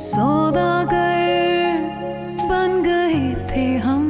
सौदागर बन गए थे हम।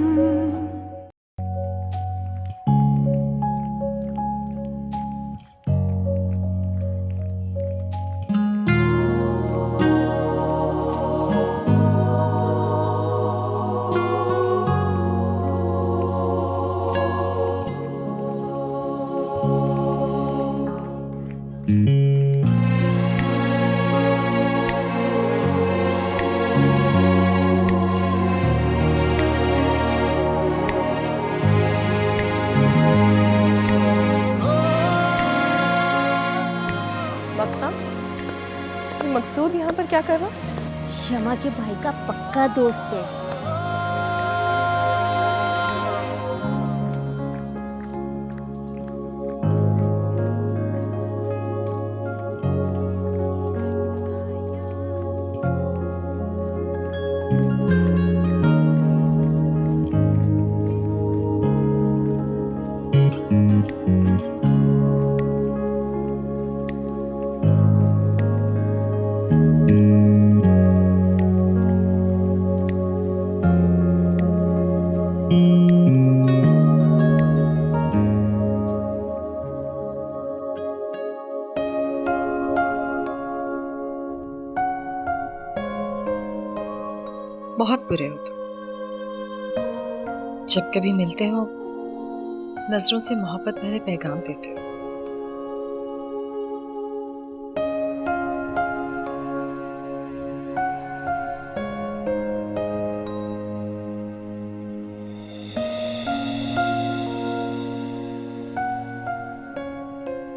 वक्ता, ये मकसूद यहाँ पर क्या कर रहा? शमा के भाई का पक्का दोस्त है। बहुत बुरे हो तुम। जब कभी मिलते हो नजरों से मोहब्बत भरे पैगाम देते हो।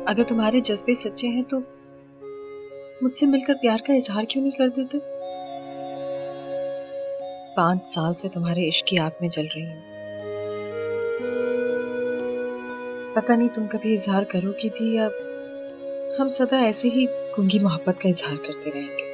अगर तुम्हारे जज्बे सच्चे हैं तो मुझसे मिलकर प्यार का इजहार क्यों नहीं कर देते? 5 साल से तुम्हारे इश्क की आग में जल रही हूँ। पता नहीं तुम कभी इजहार करोगी भी या हम सदा ऐसे ही गूंगी मोहब्बत का इजहार करते रहेंगे।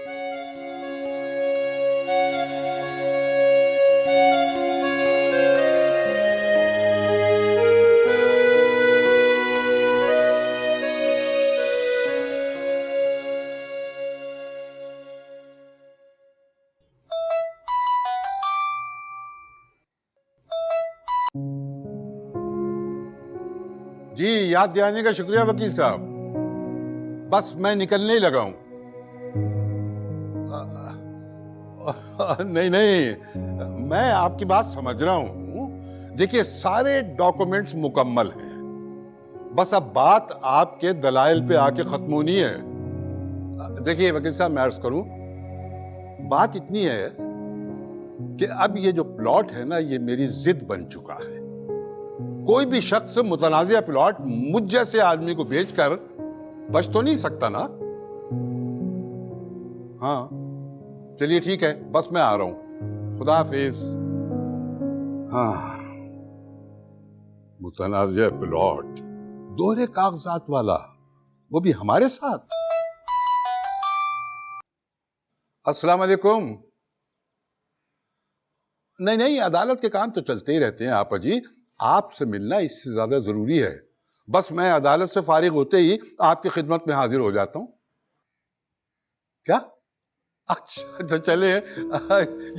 जी, याद दिलाने का शुक्रिया वकील साहब। बस मैं निकलने ही लगा हूं। नहीं नहीं, मैं आपकी बात समझ रहा हूं। देखिए, सारे डॉक्यूमेंट्स मुकम्मल हैं। बस अब बात आपके दलाइल पे आके खत्म होनी है। देखिए वकील साहब, मैं अर्ज करूं, बात इतनी है कि अब ये जो प्लॉट है ना, ये मेरी जिद बन चुका है। कोई भी शख्स मुतनाज़िया प्लॉट मुझ जैसे आदमी को बेचकर बच तो नहीं सकता ना। हाँ, चलिए ठीक है, बस मैं आ रहा हूं। खुदा हाफिज। हाँ, मुतनाज़िया प्लॉट, दोहरे कागजात वाला, वो भी हमारे साथ। अस्सलाम वालेकुम। नहीं नहीं, अदालत के काम तो चलते ही रहते हैं आपा जी। आपसे मिलना इससे ज्यादा जरूरी है। बस मैं अदालत से फारिग होते ही आपकी खिदमत में हाजिर हो जाता हूं। क्या? अच्छा तो चले,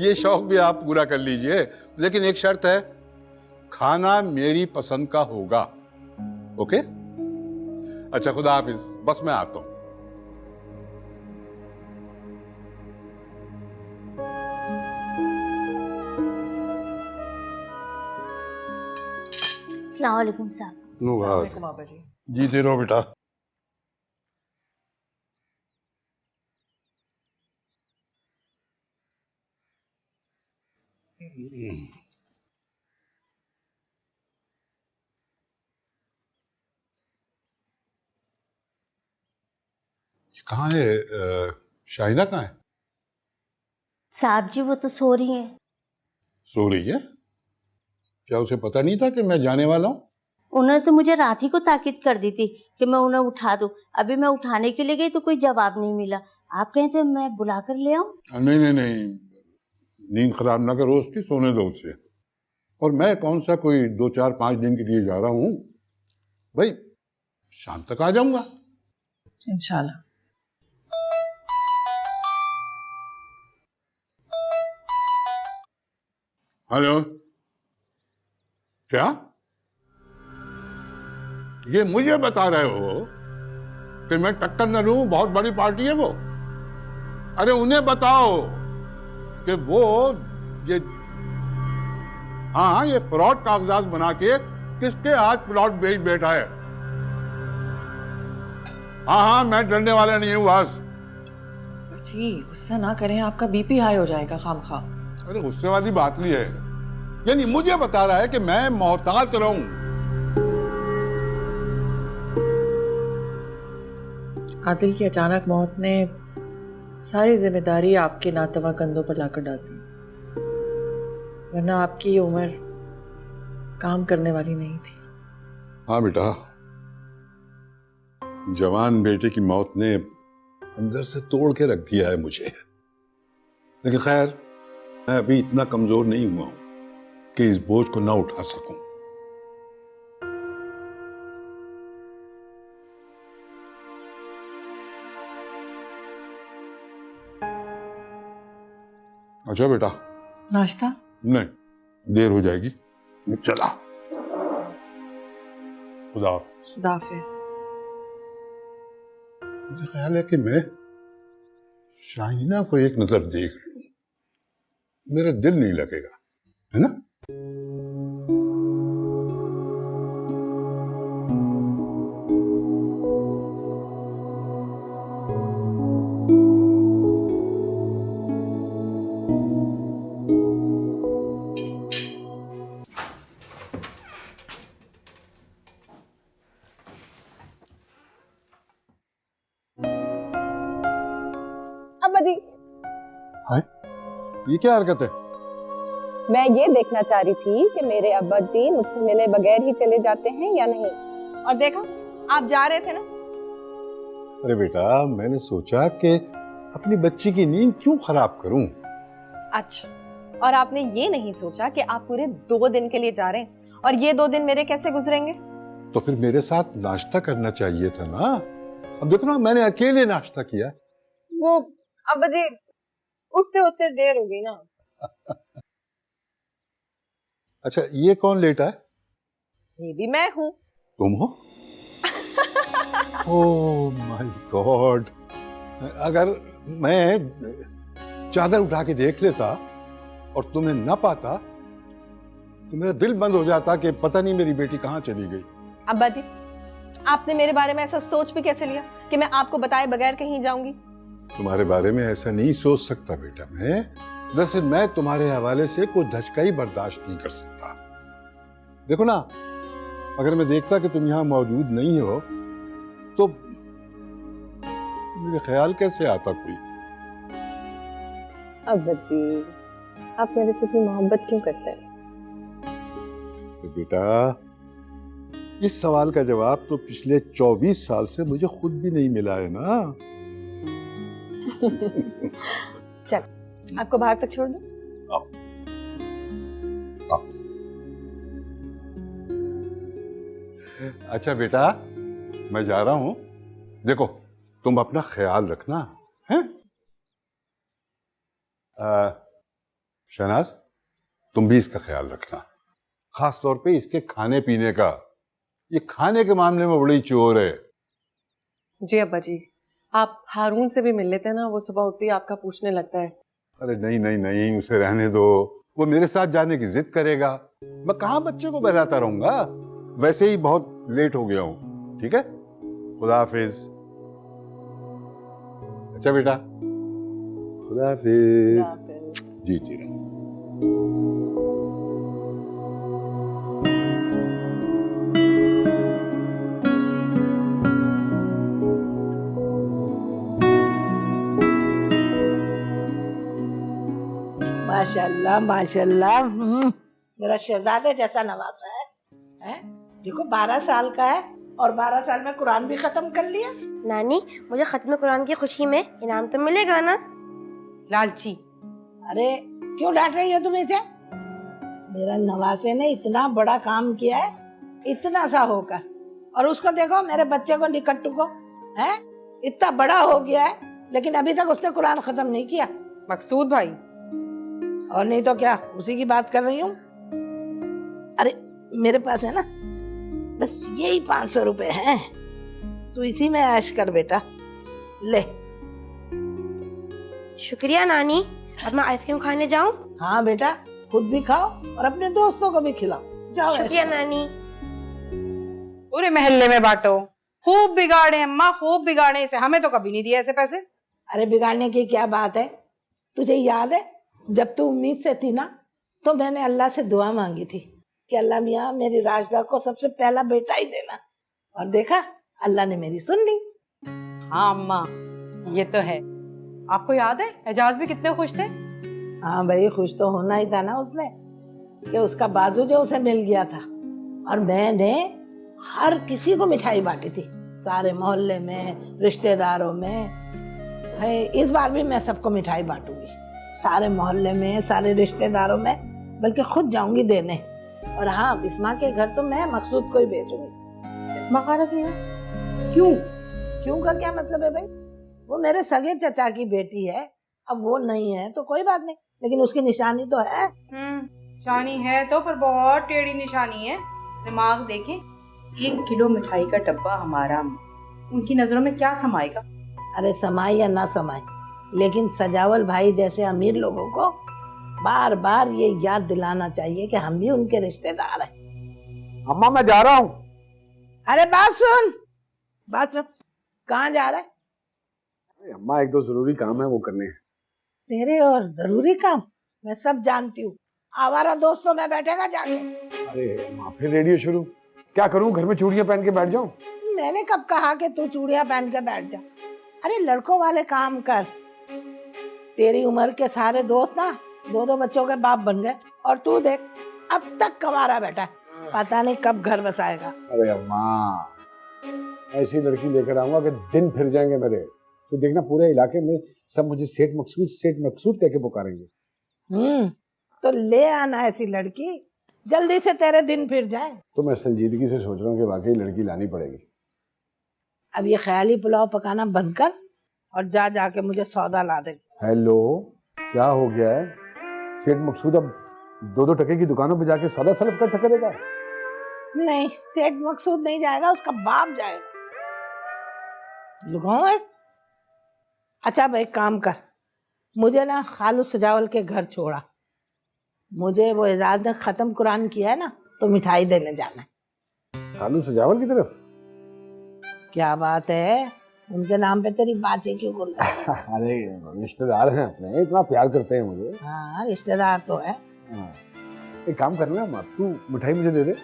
ये शौक भी आप पूरा कर लीजिए, लेकिन एक शर्त है, खाना मेरी पसंद का होगा। ओके? अच्छा, खुदा हाफिज, बस मैं आता हूं। अस्सलाम वालेकुम साहब। वालेकुम आपा जी। जी दे रहो बेटा। कहाँ है शाहिना? कहाँ है? साहब जी वो तो सो रही हैं। सो रही है? क्या उसे पता नहीं था कि मैं जाने वाला हूँ? उन्होंने तो मुझे रात ही को ताकीद कर दी थी कि मैं उन्हें उठा दूं। अभी मैं उठाने के लिए गई तो कोई जवाब नहीं मिला। आप कहें तो मैं बुला कर ले आऊं? नहीं नहीं नहीं, नींद खराब ना करो उसकी, सोने दो उसे। और मैं कौन सा कोई 2 4 5 दिन के लिए जा रहा हूँ भाई, शाम तक आ जाऊंगा इंशाल्लाह। हेलो, क्या ये मुझे बता रहे हो कि मैं टक्कर न लूं? बहुत बड़ी पार्टी है वो। अरे उन्हें बताओ कि वो ये हाँ ये फ्रॉड कागजात बना के किसके हाथ प्लॉट बेच बैठा है। हाँ हाँ, मैं डरने वाला नहीं हूं बस। जी गुस्सा ना करें, आपका बीपी हाई हो जाएगा खामखा। अरे गुस्से वाली बात नहीं है, यानी मुझे बता रहा है कि मैं मोहतात रहूं। आदिल की अचानक मौत ने सारी जिम्मेदारी आपके नातवा कंधों पर लाकर डाल दी, वरना आपकी ये उम्र काम करने वाली नहीं थी। हाँ बेटा, जवान बेटे की मौत ने अंदर से तोड़ के रख दिया है मुझे, लेकिन खैर मैं अभी इतना कमजोर नहीं हुआ हूं कि इस बोझ को ना उठा सकूं। अच्छा बेटा, नाश्ता? नहीं, देर हो जाएगी, मैं चला। खुदा हाफिज। खुदा हाफिज। मुझे ख्याल है कि मैं शाहीना को एक नजर देख लूं, मेरा दिल नहीं लगेगा, है ना? अब्बा जी, हाय, ये क्या हरकत है? मैं ये देखना चाह रही थी कि मेरे अब्बा जी मुझसे मिले बगैर ही चले जाते हैं या नहीं। और देखा, आप जा रहे थे ना। अरे बेटा, मैंने सोचा कि अपनी बच्ची की नींद क्यों खराब करूं। अच्छा, और आपने ये नहीं सोचा कि आप पूरे 2 दिन के लिए जा रहे हैं और ये 2 दिन मेरे कैसे गुजरेंगे? तो फिर मेरे साथ नाश्ता करना चाहिए था ना। अब देखो ना, मैंने अकेले नाश्ता किया। वो अब्बा जी, उठते उठते देर हो गई ना। अच्छा, ये कौन लेटा है? ये भी मैं हूँ। तुम हो? ओह माय गॉड, अगर मैं चादर उठा के देख लेता और तुम्हें ना पाता तो मेरा दिल बंद हो जाता कि पता नहीं मेरी बेटी कहाँ चली गई। अब्बा जी, आपने मेरे बारे में ऐसा सोच भी कैसे लिया कि मैं आपको बताए बगैर कहीं जाऊंगी? तुम्हारे बारे में ऐसा नहीं सोच सकता बेटा मैं। दरअसल मैं तुम्हारे हवाले से कोई धचकाई बर्दाश्त नहीं कर सकता। देखो ना, अगर मैं देखता कि तुम यहाँ मौजूद नहीं हो तो मुझे ख्याल कैसे आता कोई। अब्बा जी, आप मेरे से इतनी मोहब्बत क्यों करते हैं? तो बेटा, इस सवाल का जवाब तो पिछले 24 साल से मुझे खुद भी नहीं मिला है ना। चल, आपको बाहर तक छोड़ दूं? आओ। आओ। अच्छा बेटा, मैं जा रहा हूं। देखो, तुम अपना ख्याल रखना, हैं? शहनाज, तुम भी इसका ख्याल रखना, खास तौर पे इसके खाने पीने का। ये खाने के मामले में बड़ी चोर है। जी अब्बा जी, आप हारून से भी मिल लेते हैं ना, वो सुबह उठती ही आपका पूछने लगता है। अरे नहीं नहीं नहीं, उसे रहने दो, वो मेरे साथ जाने की जिद करेगा। मैं कहाँ बच्चे को बहलाता रहूंगा, वैसे ही बहुत लेट हो गया हूँ। ठीक है, खुदा हाफिज। अच्छा बेटा, खुदा हाफिज। जी रहो। माशाल्लाह माशाल्लाह, मेरा शहजादे जैसा नवासा है, हैं? देखो 12 साल का है और 12 साल में कुरान भी खत्म कर लिया। नानी, मुझे खत्म कुरान की खुशी में इनाम तो मिलेगा ना? लालची। अरे क्यों डांट रही हो तुम इसे? मेरा नवासे ने इतना बड़ा काम किया है, इतना सा होकर, और उसको देखो, मेरे बच्चे को निकट्टू को, हैं? इतना बड़ा हो गया है लेकिन अभी तक उसने कुरान खत्म नहीं किया। मकसूद भाई, और नहीं तो क्या, उसी की बात कर रही हूँ। अरे मेरे पास है ना बस यही 500 रुपए हैं, तू इसी में ऐश कर बेटा, ले। शुक्रिया नानी। अब मैं आइसक्रीम खाने जाऊं? हाँ बेटा, खुद भी खाओ और अपने दोस्तों को भी खिलाओ, जाओ। शुक्रिया ऐश नानी। पूरे मोहल्ले में बांटो। खूब बिगाड़े अम्मा, खूब बिगाड़े इसे, हमें तो कभी नहीं दिए ऐसे पैसे। अरे बिगाड़ने की क्या बात है, तुझे याद है जब तू उम्मीद से थी ना, तो मैंने अल्लाह से दुआ मांगी थी कि अल्लाह मियाँ मेरी राशिदा को सबसे पहला बेटा ही देना, और देखा अल्लाह ने मेरी सुन ली। हाँ अम्मा, ये तो है। आपको याद है एजाज भी कितने खुश थे? हाँ भाई, खुश तो होना ही था ना उसने कि उसका बाजू जो उसे मिल गया था। और मैंने हर किसी को मिठाई बांटी थी, सारे मोहल्ले में, रिश्तेदारों में। है इस बार भी मैं सबको मिठाई बांटूंगी, सारे मोहल्ले में, सारे रिश्तेदारों में, बल्कि खुद जाऊंगी देने। और हाँ, बिस्मा के घर तो मैं मकसूद को ही भेजूंगी। बिस्मा खा रखी है? क्यों? क्यों का क्या मतलब है भाई? वो मेरे सगे चचा की बेटी है, अब वो नहीं है तो कोई बात नहीं, लेकिन उसकी निशानी तो है। निशानी है तो, पर बहुत टेढ़ी निशानी है। दिमाग देखें, 1 किलो मिठाई का डब्बा हमारा, उनकी नजरों में क्या समाएगा? अरे समाए या ना समाए, लेकिन सजावल भाई जैसे अमीर लोगों को बार बार ये याद दिलाना चाहिए कि हम भी उनके रिश्तेदार हैं। अम्मा मैं जा रहा हूँ। अरे बात सुन, कहाँ जा रहा है? अम्मा एक दो जरूरी काम है, वो करने हैं। तेरे और जरूरी काम मैं सब जानती हूँ, आवारा दोस्तों में बैठेगा जाके। अरे अम्मा फिर रेडियो शुरू, क्या करूँ, घर में चूड़ियां पहन के बैठ जाऊं? मैंने कब कहा कि तू चूड़ियां पहन के बैठ जा? अरे लड़कों वाले काम कर। तेरी उम्र के सारे दोस्त ना 2-2 बच्चों के बाप बन गए, और तू देख अब तक कमारा बैठा है, पता नहीं कब घर बसाएगा। अरे अम्मा, ऐसी लड़की लेकर आऊंगा कि दिन फिर जाएंगे मेरे, तो देखना पूरे इलाके में सब मुझे सेठ मकसूद कह के पुकारेंगे। तो ले आना ऐसी लड़की, जल्दी से तेरे दिन फिर जाए। तो मैं संजीदगी से सोच रहा हूँ कि वाकई लड़की लानी पड़ेगी। अब ये ख्याली पुलाव पकाना बंद कर और जाके मुझे सौदा ला दे। हेलो, क्या हो गया है? सेठ मकसूद अब 2-2 टके की दुकानों पे जाके सौदा सलफ कर ठकरेगा? नहीं, सेठ मकसूद नहीं जाएगा, उसका बाप जाएगा। लुगाऊं एक? अच्छा भाई काम कर, मुझे ना खालू सजावल के घर छोड़ा, मुझे वो एजाज ने खत्म कुरान किया है ना, तो मिठाई देने जाना है। खालू सजावल की तरफ? क्या बात है, उनके नाम पे तेरी बातें क्यों बोल रहा है? अरे रिश्तेदार हैं अपने, इतना प्यार करते हैं मुझे। हाँ रिश्तेदार तो है। हाँ। एक काम करना अम्मा, तू मिठाई मुझे दे दे,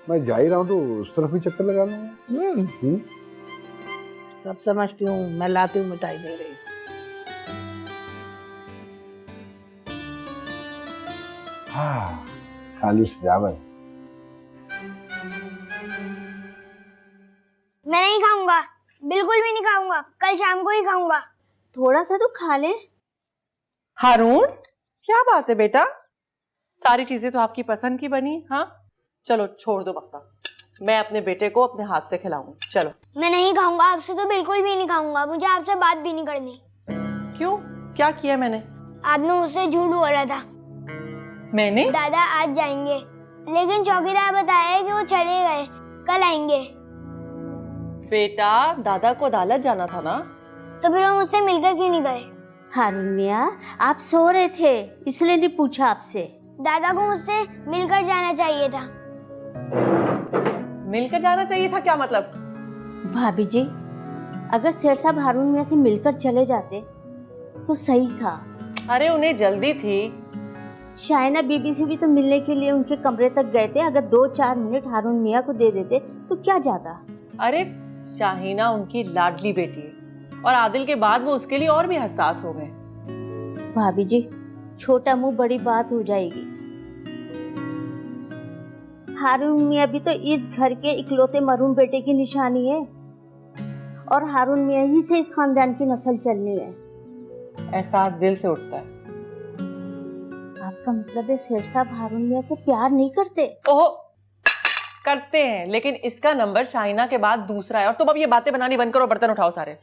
मैं जा ही रहा हूँ तो उस तरफ भी चक्कर लगा लूंगा। सब समझती हूँ, मैं लाती हूँ मिठाई दे रही। हाँ, खालू सजावल। मैं नहीं खाऊंगा, बिल्कुल भी नहीं खाऊंगा, कल शाम को ही खाऊंगा। थोड़ा सा तो खा ले। हारून, क्या बात है बेटा, सारी चीजें तो आपकी पसंद की बनी। हाँ चलो छोड़ दो बख्ता, मैं अपने बेटे को अपने हाथ से खिलाऊंगी। चलो। मैं नहीं खाऊंगा, आपसे तो बिल्कुल भी नहीं खाऊंगा, मुझे आपसे बात भी नहीं करनी। क्यों, क्या किया मैंने? आपने मुझसे झूठ बोला था। मैंने? दादा आज जाएंगे, लेकिन चौकीदार बताया कि वो चले गए, कल आएंगे। बेटा दादा को अदालत जाना था ना, तो फिर वो मुझसे मिलकर क्यों नहीं गए? हारून मियाँ, आप सो रहे थे इसलिए नहीं पूछा आपसे। दादा को मुझसे मिलकर जाना चाहिए था। मिलकर जाना चाहिए था क्या मतलब? भाभी जी, अगर सेठ साहब हारून मियाँ से मिलकर चले जाते तो सही था। अरे उन्हें जल्दी थी। शाइना बीबी से भी तो मिलने के लिए उनके कमरे तक गए थे, अगर 2-4 मिनट हारून मियाँ को दे देते तो क्या जाता। अरे शाहीना उनकी लाडली बेटी है, और आदिल के बाद वो उसके लिए और भी हसास हो गए। भाभी जी, छोटा मुंह बड़ी बात हो जाएगी। हारून मियाँ भी तो इस घर के इकलौते मरहूम बेटे की निशानी है, और हारून मियाँ ही से इस खानदान की नस्ल चलनी है। एहसास दिल से उठता है। आपका मतलब है सेठ साहब हारून मियाँ से प्यार नहीं करते? ओह, करते हैं, लेकिन इसका नंबर शाहीना के बाद दूसरा है। और तुम अब ये बातें बनानी बंद करो, बर्तन उठाओ सारे।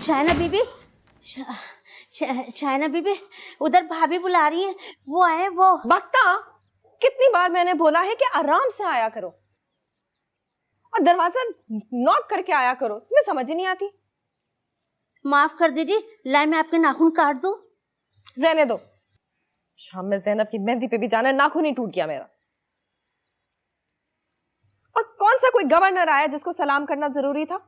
शायना बीबी, शायना बीबी, उधर भाभी बुला रही है, वो आए वो। बख्ता, कितनी बार मैंने बोला है कि आराम से आया करो और दरवाजा नॉक करके आया करो, तुम्हें समझ ही नहीं आती। माफ कर दीजिए, लाए मैं आपके नाखून काट दूं? रहने दो, शाम में ज़ैनब की मेहंदी पे भी जाना है, नाखून ही टूट गया मेरा। और कौन सा कोई गवर्नर आया जिसको सलाम करना जरूरी था?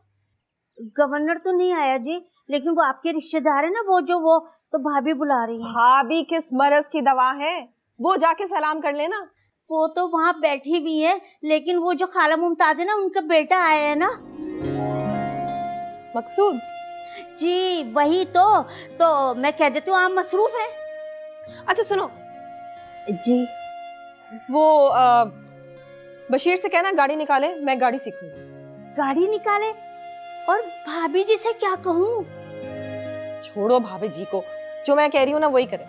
गवर्नर तो नहीं आया जी, लेकिन वो आपके रिश्तेदार है ना, वो तो भाभी बुला रही है। भाभी किस मरज की दवा है, वो जाके सलाम कर लेना। वो तो वहाँ बैठी भी है, लेकिन वो जो खाला मुमताज है ना, उनका बेटा आया है ना। मकसूद जी वही तो मैं कह देती हूँ आप मसरूफ है। अच्छा सुनो जी, वो बशीर से कहना गाड़ी निकाले, मैं गाड़ी सीखूंगी। गाड़ी निकाले? और भाभी जी से क्या कहूँ? छोड़ो भाभी जी को, जो मैं कह रही हूँ ना वही करे।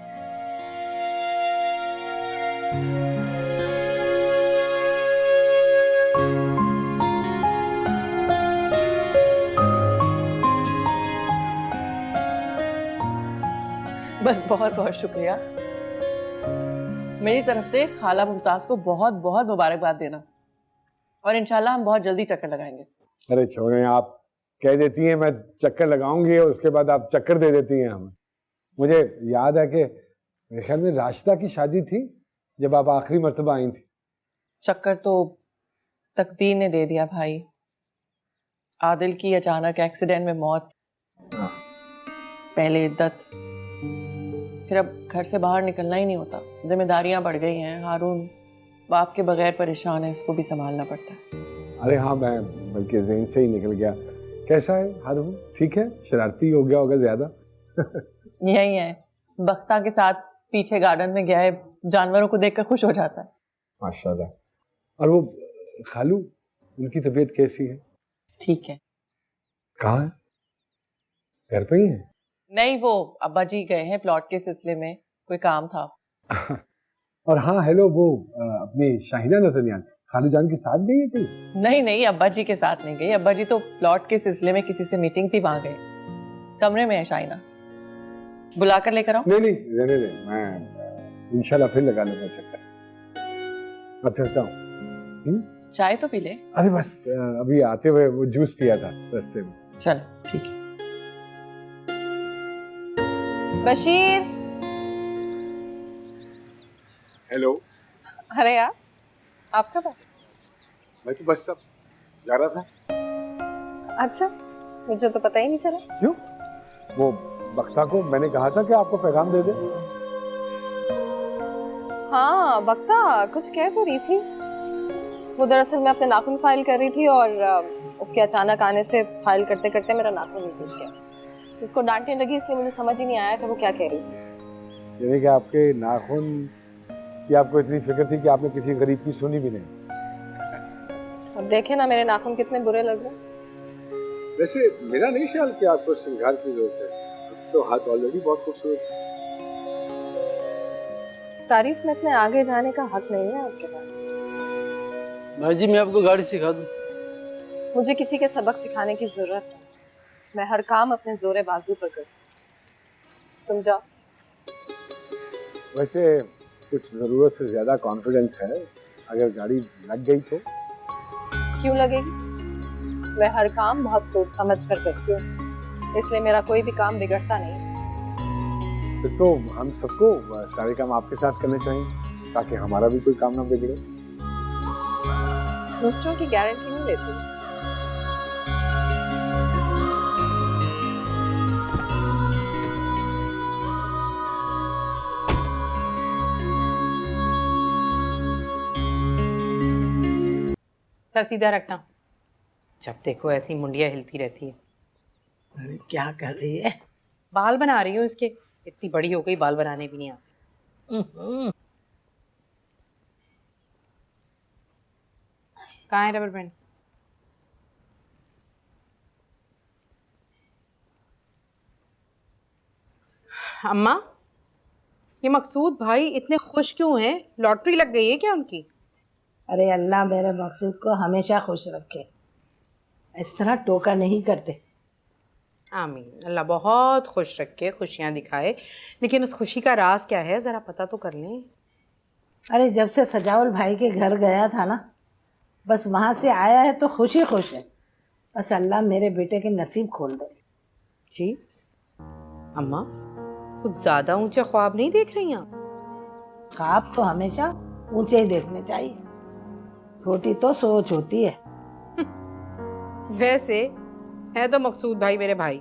बस बहुत बहुत शुक्रिया। मेरी तरफ से खाला मुमताज को बहुत बहुत मुबारकबाद देना, और इंशाल्लाह हम बहुत जल्दी चक्कर लगाएंगे। अरे छोड़ें, आप कह देती हैं मैं चक्कर लगाऊंगी और उसके बाद आप चक्कर दे देती हैं हमें। मुझे याद है कि मेरे ख्याल में राशिदा की शादी थी जब आप आखिरी मर्तबा आई थी। चक्कर तो तकदीर ने दे दिया भाई। आदिल की अचानक एक्सीडेंट में मौत, पहले इद्दत, फिर अब घर से बाहर निकलना ही नहीं होता, जिम्मेदारियां बढ़ गई हैं। हारून बाप के बगैर परेशान है, उसको भी संभालना पड़ता है। अरे हाँ, मैं बल्कि ज़हन से ही निकल गया। कैसा है हारून? ठीक है? शरारती हो गया होगा ज्यादा? यही है, बख्ता के साथ पीछे गार्डन में गया है, जानवरों को देखकर खुश हो जाता है। माशाल्लाह। और वो खालू, उनकी तबीयत कैसी है? ठीक है। कहाँ है? घर पे ही है? नहीं, वो अब्बा जी गए हैं प्लॉट के सिलसिले में, कोई काम था। और हाँ हेलो, वो अपनी शाहिना नजरियान खालू जान के साथ गई है कहीं? नहीं नहीं, अब्बा जी के साथ नहीं गई। अब्बा जी तो प्लॉट के सिलसिले में किसी से मीटिंग थी, वहां गए। कमरे में है शाइना, बुलाकर लेकर आओ। नहीं नहीं, रहने दे, मैं इंशाल्लाह फिर लगा लूंगा चक्कर। अब चलता हूँ। चाय तो पी ले। अरे बस अभी आते हुए वो जूस पिया था रास्ते में। चलो ठीक है। बशीर। हेलो। अरे यार, आप कब आए? मैं तो बस सब जा रहा था। अच्छा, मुझे तो पता ही नहीं चला। क्यों? वो बख्ता को मैंने कहा था कि आपको पैगाम दे दे। हाँ, बख्ता कुछ कह तो रही थी। वो दरअसल मैं अपने नाखून फाइल कर रही थी और उसके अचानक आने से फाइल करते करते मेरा नाखून ही टूट गया। उसको डांटने लगी, इसलिए मुझे समझ ही नहीं आया कि वो क्या कह रही थी। यानी कि आपके नाखून की आपको इतनी फिक्र थी कि आपने किसी गरीब की सुनी भी नहीं। अब देखे ना मेरे नाखून कितने बुरे लग रहे। वैसे मेरा नहीं ख्याल कि आपको श्रृंगार की जरूरत है, तो हाथ ऑलरेडी बहुत खूबसूरत। तारीफ में इतने आगे जाने का हक नहीं है आपके पास। भाई जी, मैं आपको गाड़ी सिखा दूं? मुझे किसी के सबक सिखाने की जरूरत नहीं। मैं हर काम अपने जोरे बाजू पर करूं। तुम जाओ। वैसे कुछ जरूरत से ज्यादा कॉन्फिडेंस है, अगर गाड़ी लग गई तो? क्यों लगेगी? मैं हर काम बहुत सोच समझ कर करती हूँ, इसलिए मेरा कोई भी काम बिगड़ता नहीं। फिर तो हम सबको सारे काम आपके साथ करने चाहिए, ताकि हमारा भी कोई काम ना बिगड़े। दूसरों की गारंटी नहीं लेती। सर सीधा रखना, जब देखो ऐसी मुंडिया हिलती रहती है। अरे क्या कर रही है? बाल बना रही हूँ इसके, इतनी बड़ी हो गई बाल बनाने भी नहीं आते। कहाँ है रबर बैंड? अम्मा, ये मकसूद भाई इतने खुश क्यों हैं? लॉटरी लग गई है क्या उनकी? अरे अल्लाह मेरे मकसूद को हमेशा खुश रखे। इस तरह टोका नहीं करते। आमीन। अल्लाह बहुत खुश रखे, खुशियाँ दिखाए। लेकिन उस खुशी का राज क्या है, ज़रा पता तो कर लें। अरे जब से सजावल भाई के घर गया था ना, बस वहाँ से आया है तो खुश है। बस अल्लाह मेरे बेटे के नसीब खोल दे। जी अम्मा, कुछ ज़्यादा ऊंचे ख्वाब नहीं देख रही आप? ख्वाब तो हमेशा ऊंचे ही देखने चाहिए, छोटी तो सोच होती है। वैसे है तो मकसूद भाई मेरे भाई,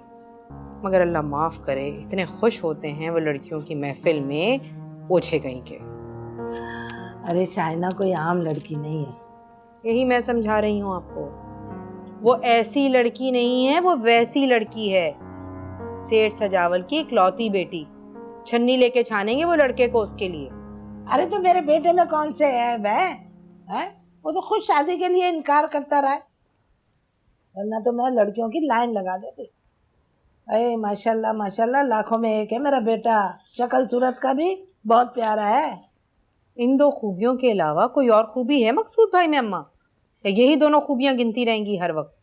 मगर अल्लाह माफ़ करे, इतने खुश होते हैं वो लड़कियों की महफिल में पूछे कहीं के। अरे शाइना कोई आम लड़की नहीं है। यही मैं समझा रही हूँ आपको, वो ऐसी लड़की नहीं है, वो वैसी लड़की है। सेठ सजावल की इकलौती बेटी, छन्नी लेके छानेंगे वो लड़के को उसके लिए। अरे तो मेरे बेटे में कौन से है वह? वो तो खुद शादी के लिए इनकार करता रहा है, वरना तो मैं लड़कियों की लाइन लगा देती। अरे माशाल्लाह माशाल्लाह, लाखों में एक है मेरा बेटा, शक्ल सूरत का भी बहुत प्यारा है। इन दो खूबियों के अलावा कोई और खूबी है मकसूद भाई में अम्मा? या यही दोनों खूबियां गिनती रहेंगी हर वक्त?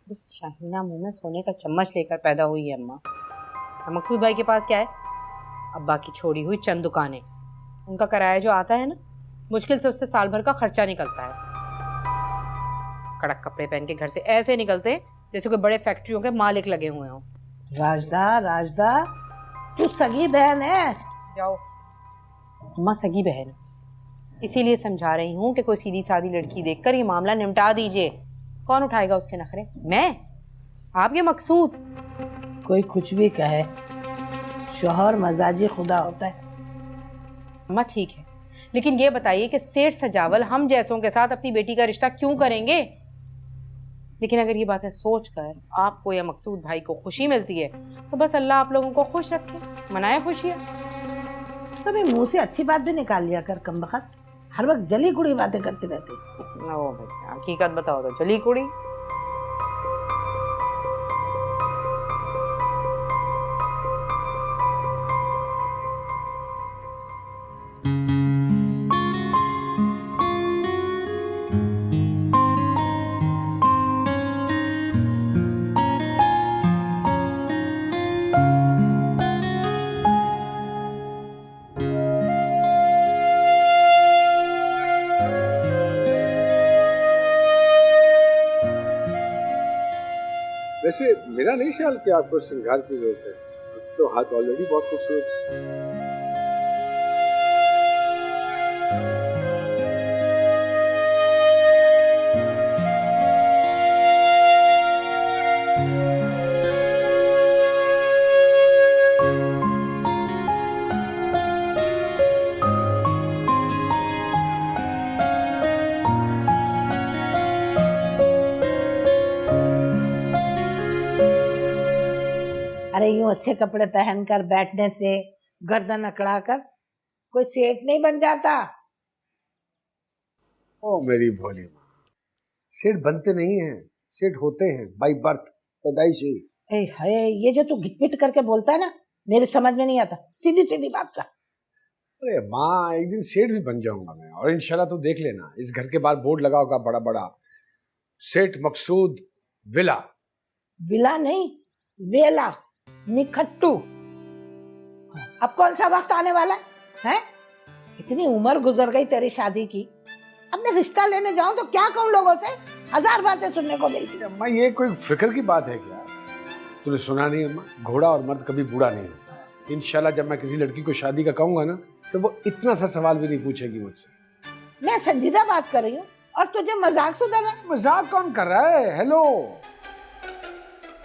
बस शाहीना मुंह में सोने का चम्मच लेकर पैदा हुई है अम्मा। और मकसूद भाई के पास क्या है? अब्बा की छोड़ी हुई चंद दुकानें, उनका किराया जो आता है ना, मुश्किल से उससे साल भर का खर्चा निकलता है। कड़क कपड़े पहन के घर से ऐसे निकलते जैसे कोई बड़े फैक्ट्रियों के मालिक लगे हुए हों। राजदा राजदा, तू सगी बहन है। जाओ अम्मा, सगी बहन है, इसीलिए समझा रही हूँ कि कोई सीधी सादी लड़की देखकर ये मामला निपटा दीजिए। कौन उठाएगा उसके नखरे? मैं? आप या मकसूद? कोई कुछ भी कहे, शोहर मजाजी खुदा होता है। अम्मा ठीक है, लेकिन ये बताइए कि सेठ सजावल हम जैसों के साथ अपनी बेटी का रिश्ता क्यों करेंगे? लेकिन अगर ये बातें सोचकर आपको या मकसूद भाई को खुशी मिलती है तो बस अल्लाह आप लोगों को खुश रखे, मनाए खुशियाँ। कभी मुंह से अच्छी बात भी निकाल लिया कर, कमबख्त हर वक्त जली कुड़ी बातें करती रहती। ओ भाई, हकीकत बताओ तो जली कुड़ी। वैसे मेरा नहीं ख्याल कि आपको श्रृंगार की जरूरत है, तो हाथ ऑलरेडी बहुत खूबसूरत है। अरे यूं अच्छे कपड़े पहनकर बैठने से, गर्दन अकड़ा कर कोई सेठ नहीं बन जाता। ओ मेरी भोली माँ, सेठ बनते नहीं हैं, सेठ होते हैं बाई बर्थ, पैदाइशी। ए हाय, ये जो तू घिटपिट करके बोलता है ना, मेरे समझ में नहीं आता। सीधी सीधी बात कर। अरे माँ, एक दिन सेठ भी बन जाऊंगा मैं, और इंशाल्लाह तो देख लेना, इस घर के बाहर बोर्ड लगा होगा बड़ा बड़ा, सेठ मकसूद विला। विला नहीं, वेला, निखट्टू। अब कौन सा वक्त आने वाला है? इतनी उम्र गुजर गई तेरी शादी की, अब मैं रिश्ता लेने जाऊं तो क्या कहूं लोगों से? हजार बातें सुनने को मिलती। अम्मा ये कोई फिक्र की बात है क्या? तूने सुना नहीं अम्मा, घोड़ा और मर्द कभी बूढ़ा नहीं होता। इंशाल्लाह जब मैं किसी लड़की को शादी का कहूंगा ना, तो वो इतना सा सवाल भी नहीं पूछेगी मुझसे। मैं संजीदा बात कर रही हूँ और तुझे मजाक सुधर रहा है। मजाक कौन कर रहा है? हेलो,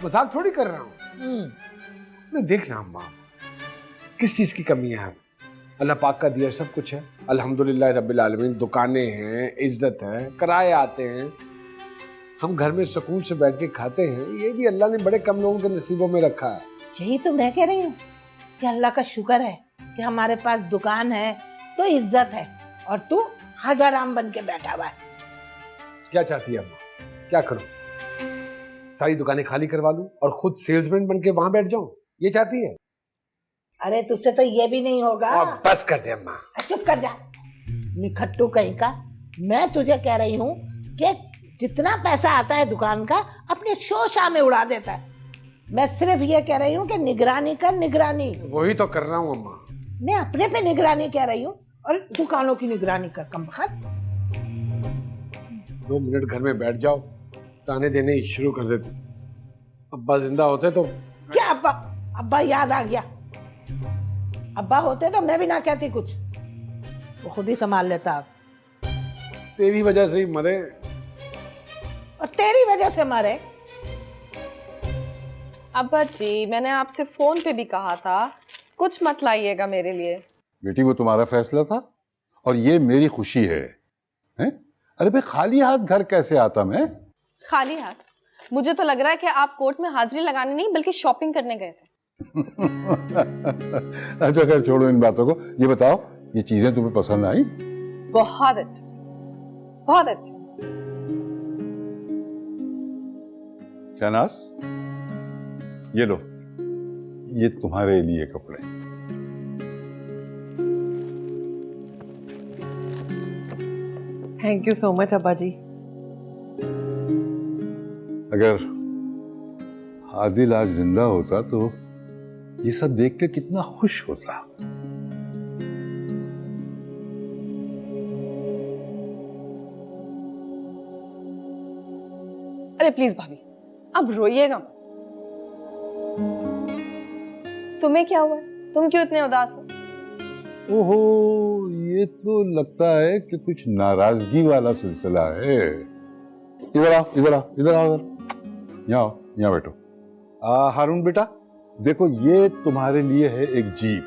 मजाक थोड़ी कर रहा हूँ मैं। देखना अम्मा, किस चीज की कमी है? अल्लाह पाक का दिया सब कुछ है, अल्हम्दुलिल्लाह रब्बिल आलमीन। दुकानें हैं, इज्जत है, किराए आते हैं, हम घर में सुकून से बैठ के खाते हैं। ये भी अल्लाह ने बड़े कम लोगों के नसीबों में रखा है। यही तो मैं कह रही हूँ कि अल्लाह का शुक्र है कि हमारे पास दुकान है तो इज्जत है, और तू हजाराम बन के बैठा हुआ है। क्या चाहती है अम्मा? क्या करूं? सारी दुकानें खाली करवा लूं और खुद सेल्समैन बन के वहां बैठ जाऊं? ये चाहती है? अरे तुझसे तो ये भी नहीं होगा। बस कर दे अम्मा। चुप कर जा, निखट्टू कहीं का। मैं तुझे कह रही हूँ कि जितना पैसा आता है दुकान का अपने शो शाम में उड़ा देता है। मैं सिर्फ ये कह रही हूँ कि निगरानी कर, निगरानी। वही तो कर रहा हूँ अम्मा। मैं अपने पे निगरानी कह रही हूँ और दुकानों की निगरानी कर, कम वक्त। 2 मिनट घर में बैठ जाओ, ताने देने ही शुरू कर देते। अब्बा जिंदा होते तो। क्या अब्बा? अब्बा याद आ गया। अब्बा होते तो मैं भी ना कहती कुछ, वो खुद ही संभाल लेता। अब तेरी वजह से ही मरे। और तेरी वजह से मरे। अब्बा जी, मैंने आपसे फोन पे भी कहा था कुछ मत लाइएगा मेरे लिए। बेटी वो तुम्हारा फैसला था और ये मेरी खुशी है, हैं? अरे भाई खाली हाथ घर कैसे आता मैं? खाली हाथ? मुझे तो लग रहा है कि आप कोर्ट में हाजिरी लगाने नहीं बल्कि शॉपिंग करने गए थे। अच्छा खैर छोड़ो इन बातों को, ये बताओ ये चीजें तुम्हें पसंद आई? बहुत अच्छी, बहुत अच्छी। शहनाज, ये लो, ये तुम्हारे लिए कपड़े। थैंक यू सो मच अब्बा जी। अगर आदिल आज जिंदा होता तो ये सब देख के कितना खुश होता। अरे प्लीज भाभी, अब रोइएगा मत। तुम्हें क्या हुआ? तुम क्यों इतने उदास हो? ओहो, ये तो लगता है कि कुछ नाराजगी वाला सिलसिला है। इधर आओ, इधर आओ, इधर आओ, यहाँ आओ, यहाँ बैठो। हारून बेटा, देखो ये तुम्हारे लिए है एक जीप,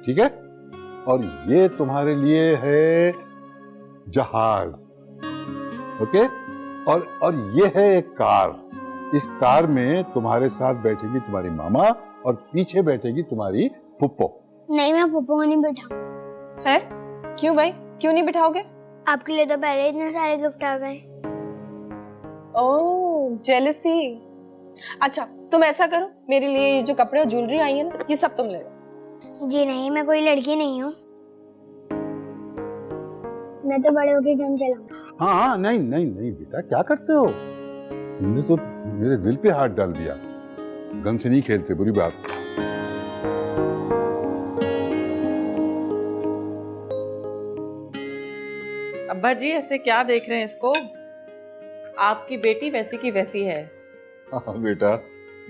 ठीक है? और ये तुम्हारे लिए है जहाज, ओके? और ये है एक कार। इस कार में तुम्हारे साथ बैठेगी तुम्हारी मामा और पीछे बैठेगी तुम्हारी फुप्पो। नहीं, मैं पप्पू को नहीं बिठाऊंगा। है? क्यों भाई, क्यों नहीं बिठाओगे? आपके लिए तो पहले इतने सारे गिफ्ट आ गए। ओह, जेलसी। अच्छा तुम ऐसा करो, मेरे लिए ये जो कपड़े और ज्वेलरी आई है ना, ये सब तुम ले लो। जी नहीं, मैं कोई लड़की नहीं हूँ। मैं तो बड़े होके गन चलाऊंगा। हाँ हाँ, नहीं नहीं नहीं बेटा, क्या करते हो? तुमने तो मेरे दिल पे हाथ डाल दिया। गन से नहीं खेलते, बुरी बात। अब्बा जी ऐसे क्या देख रहे हैं इसको? आपकी बेटी वैसी की वैसी है। हाँ बेटा,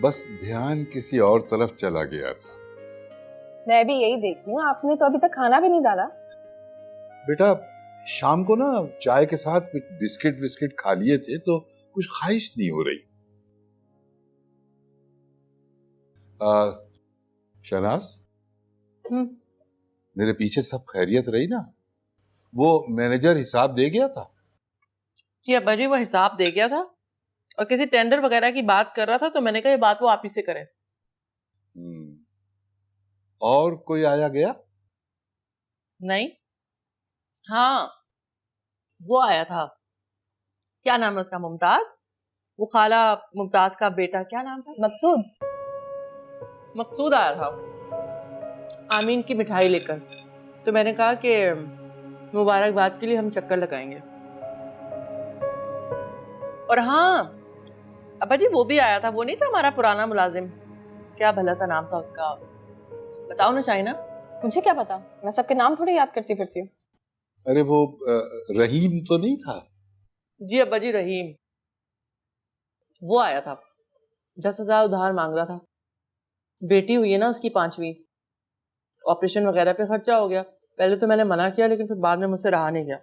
बस ध्यान किसी और तरफ चला गया था। मैं भी यही देख रही हूँ, आपने तो अभी तक खाना भी नहीं डाला। बेटा शाम को ना चाय के साथ कुछ बिस्किट विस्किट खा लिए थे तो कुछ ख्वाहिश नहीं हो रही। शहनाज, मेरे पीछे सब खैरियत रही ना? वो मैनेजर हिसाब दे गया था? जी अब्बा जी, वो हिसाब दे गया था और किसी टेंडर वगैरह की बात कर रहा था, तो मैंने कहा ये बात वो आप ही से करें। और कोई आया गया? नहीं, हाँ वो आया था। क्या नाम है उसका? मुमताज। वो खाला मुमताज का बेटा, क्या नाम था? मकसूद। मकसूद आया था आमीन की मिठाई लेकर। तो मैंने कहा कि मुबारकबाद के लिए हम चक्कर लगाएंगे। और हाँ अब्बा जी, वो भी आया था। वो नहीं था हमारा पुराना मुलाजिम, क्या भला सा नाम था उसका? बताओ ना शाइना। मुझे क्या पता, मैं सबके नाम थोड़ी याद करती फिरती हूँ। अरे वो रहीम तो नहीं था? जी अब्बा जी, रहीम। वो आया था, 10,000 उधार मांग रहा था। बेटी हुई है ना उसकी 5वीं, ऑपरेशन वगैरह पे खर्चा हो गया। पहले तो मैंने मना किया, लेकिन फिर बाद में मुझसे रहा नहीं गया।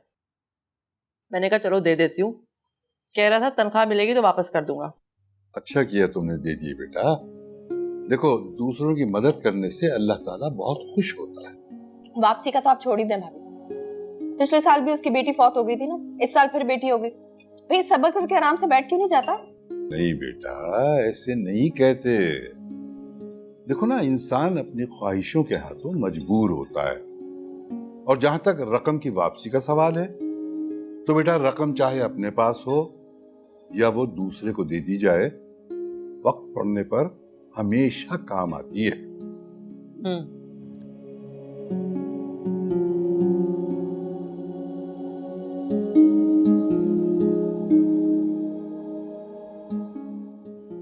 मैंने कहा चलो दे देती हूँ। कह रहा था तनख्वाह मिलेगी तो वापस कर दूंगा। अच्छा किया तुमने दे दिए बेटा। देखो, दूसरों की मदद करने से अल्लाह ताला बहुत खुश होता है। वापसी का तो आप छोड़ ही दें भाभी। पिछले साल भी उसकी बेटी फौत हो गई थी ना, इस साल फिर बेटी हो गई। भाई सब्र करके आराम से बैठ क्यों नहीं जाता? नहीं बेटा, ऐसे नहीं कहते। देखो ना, इंसान अपनी ख्वाहिशों के हाथों मजबूर होता है। और जहां तक रकम की वापसी का सवाल है, तो बेटा रकम चाहे अपने पास हो या वो दूसरे को दे दी जाए, वक्त पड़ने पर हमेशा काम आती है।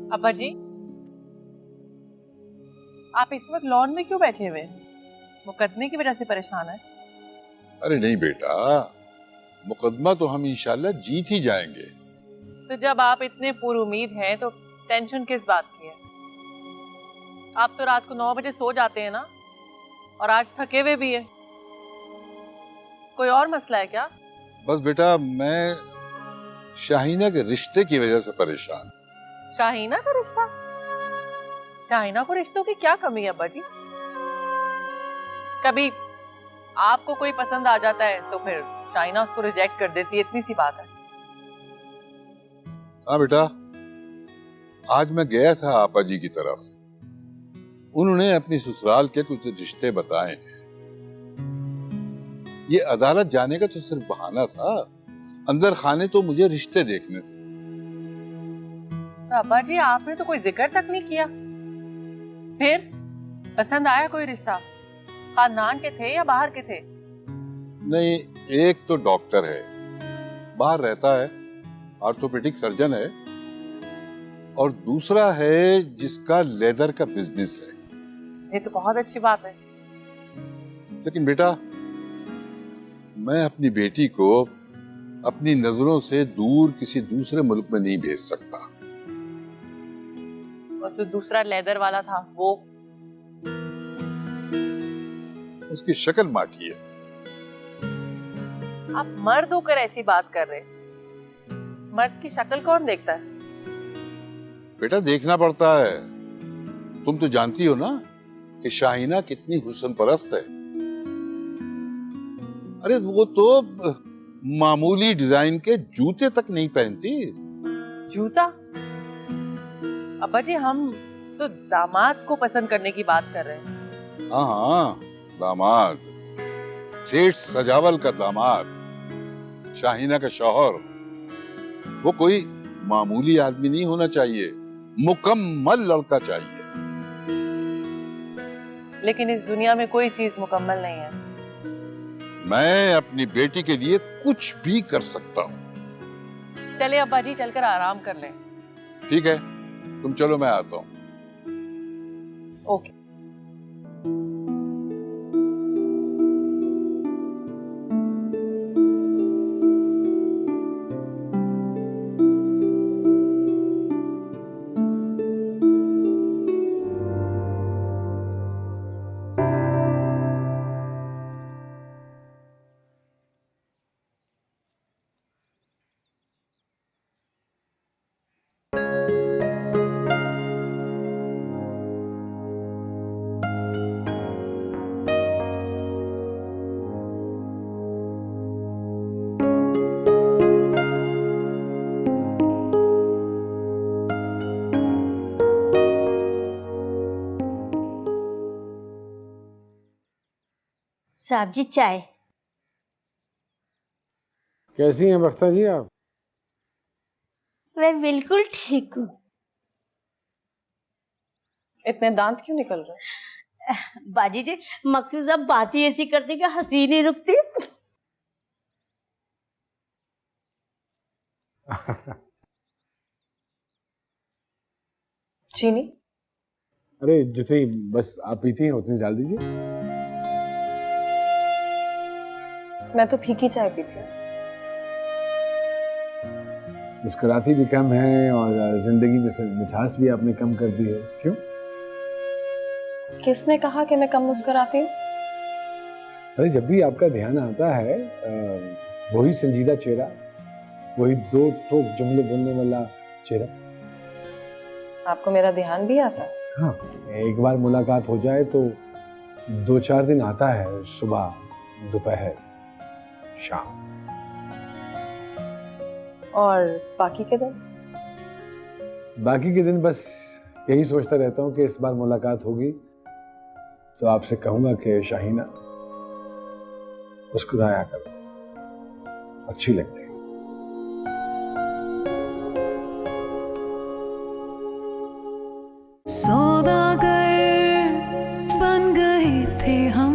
अब्बा जी, आप इस वक्त लॉन में क्यों बैठे हुए हैं? मुकदमे की वजह से परेशान है? अरे नहीं बेटा, मुकदमा तो हम इंशाल्लाह जीत ही जाएंगे। तो जब आप इतने पुरुमीद हैं तो टेंशन किस बात की है? आप तो रात को 9 बजे सो जाते हैं ना, और आज थके हुए भी है। कोई और मसला है क्या? बस बेटा मैं शाहीना के रिश्ते की वजह से परेशान। शाहीना का रिश्ता? शाहीना को रिश्तों की क्या कमी है अब्बा जी? कभी आपको कोई पसंद आ जाता है तो फिर शाहीना उसको रिजेक्ट कर देती है, इतनी सी बात है। हाँ बेटा, आज मैं गया था आपा जी की तरफ। उन्होंने अपनी ससुराल के कुछ रिश्ते बताए हैं। ये अदालत जाने का तो सिर्फ बहाना था, अंदर खाने तो मुझे रिश्ते देखने थे। तो अब्बा जी आपने तो कोई जिक्र तक नहीं किया। फिर पसंद आया कोई रिश्ता? खानदान के थे या बाहर के थे? नहीं, एक तो डॉक्टर है, बाहर रहता है, ऑर्थोपेडिक सर्जन है, और दूसरा है जिसका लेदर का बिजनेस है। ये तो बहुत अच्छी बात है। लेकिन बेटा मैं अपनी बेटी को अपनी नजरों से दूर किसी दूसरे मुल्क में नहीं भेज सकता। और तो दूसरा लेदर वाला था, वो उसकी शक्ल माठी है। आप मर्द होकर ऐसी बात कर रहे? मर्द की शक्ल कौन देखता है? बेटा देखना पड़ता है। तुम तो जानती हो ना कि शाहीना कितनी हुस्न परस्त है। अरे वो तो मामूली डिजाइन के जूते तक नहीं पहनती। जूता? अब्बा जी हम तो दामाद को पसंद करने की बात कर रहे हैं। हाँ हाँ, दामाद, सेठ सजावल का दामाद, शाहीना का शौहर। वो कोई मामूली आदमी नहीं होना चाहिए, मुकम्मल लड़का चाहिए। लेकिन इस दुनिया में कोई चीज मुकम्मल नहीं है। मैं अपनी बेटी के लिए कुछ भी कर सकता हूँ। चले अब्बा जी, चलकर आराम कर लें। ठीक है, तुम चलो, मैं आता हूँ। ओके। साहब जी चाय। कैसी हैं बख्ता जी आप? मैं बिल्कुल ठीक हूँ। इतने दांत क्यों निकल रहे? बाजी जी मखसूस अब बात ही ऐसी करती कि हंसी नहीं रुकती। चीनी? अरे जितनी बस आप पीती हैं उतनी डाल दीजिए। मैं तो फीकी चाय पीती हूँ। मुस्कुराती भी कम है और जिंदगी में मिठास भी आपने कम कर दी है। क्यों? किसने कहा कि मैं कम मुस्कुराती हूँ? अरे जब भी आपका ध्यान आता है वही संजीदा चेहरा, वही दो टोक जुमले बोलने वाला चेहरा। आपको मेरा ध्यान भी आता है? हाँ, एक बार मुलाकात हो जाए तो 2-4 दिन आता है, सुबह, दोपहर, शाम। और बाकी के दिन? बाकी के दिन बस यही सोचता रहता हूँ कि इस बार मुलाकात होगी तो आपसे कहूंगा कि शाहीना मुस्कुराया करो, अच्छी लगती है। सौदागर बन गए थे हम।